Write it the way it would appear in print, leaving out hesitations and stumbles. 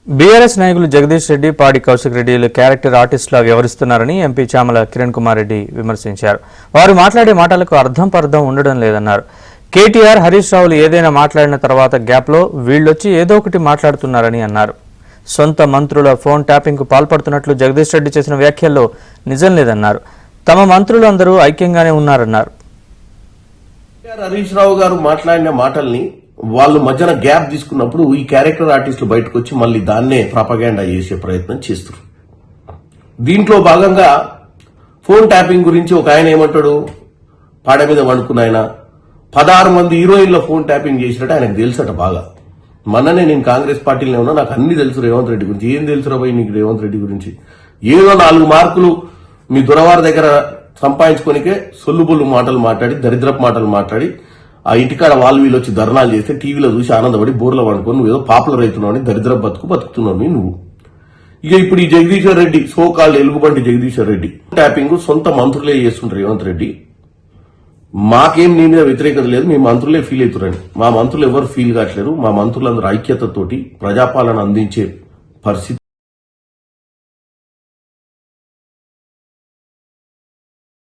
BRS నాయకులు జగదీష్ రెడ్డి, పాడి కౌశిక్ రెడ్డిలు క్యారెక్టర్ ఆర్టిస్టులా వ్యవహరిస్తున్నారని ఎంపీ చామల కిరణ్ కుమార్ రెడ్డి విమర్శించారు. వారు మాట్లాడే మాటలకు అర్థం పర్థం ఉండడం లేదన్నారు. కేటీఆర్, హరీష్ రావులు ఏదైనా మాట్లాడిన తర్వాత గ్యాప్లో వీళ్ళొచ్చి ఏదో ఒకటి మాట్లాడుతున్నారని అన్నారు. సొంత మంత్రుల ఫోన్ ట్యాపింగ్కు పాల్పడుతున్నట్లు జగదీష్ రెడ్డి చేసిన వ్యాఖ్యల్లో నిజం లేదన్నారు. తమ మంత్రులు అందరూ ఐక్యంగానే ఉన్నారన్నారు. హరీష్ రావు గారు మాట్లాడిన మాటల్ని వాళ్ళు మధ్యన గ్యాప్ తీసుకున్నప్పుడు ఈ క్యారెక్టర్ ఆర్టిస్టులు బయటకు వచ్చి మళ్ళీ దాన్నే ప్రాపగాండా చేసే ప్రయత్నం చేస్తారు. దీంట్లో భాగంగా ఫోన్ ట్యాపింగ్ గురించి ఒక ఆయన ఏమంటాడు, పాడ మీద వండుకున్న ఆయన 16 మంది హీరోయిన్ల ఫోన్ ట్యాపింగ్ చేసినట్టు ఆయనకు తెలుసట బాగా. మొన్ననే నేను కాంగ్రెస్ పార్టీలో ఉన్నా, నాకు అన్ని తెలుసు రేవంత్ రెడ్డి గురించి. ఏం తెలుసురా పోయి నీకు రేవంత్ రెడ్డి గురించి? ఏదో 4 మార్కులు మీ దొరవారి దగ్గర సంపాదించుకోనికే సొల్లుబొల్లు మాటలు మాట్లాడి, దరిద్రపు మాటలు మాట్లాడి, ఆ ఇంటికాడ వాళ్ళు వీళ్ళు వచ్చి ధర్నాలు చేస్తే టీవీలో చూసి ఆనందపడి బోర్లో పడుకొని నువ్వు ఏదో పాపులర్ అవుతున్నావు అని దరిద్రపు బతుకుతున్నావు నువ్వు. ఇక ఇప్పుడు ఈ జగదీశ్వర్ రెడ్డి, సో కాల్డ్ ఎలుగుబంటి జగదీశ్వర్ రెడ్డి ట్యాపింగ్ సొంత మంత్రులే చేస్తుంటారు. రేవంత్ రెడ్డి మాకేం నీ మీద వ్యతిరేకత లేదు, మీ మంత్రులే ఫీల్ అవుతారని. మా మంత్రులు ఎవరు ఫీల్ కావట్లేరు. మా మంత్రులందరూ ఐక్యతతోటి ప్రజాపాలన అందించే పరిస్థితి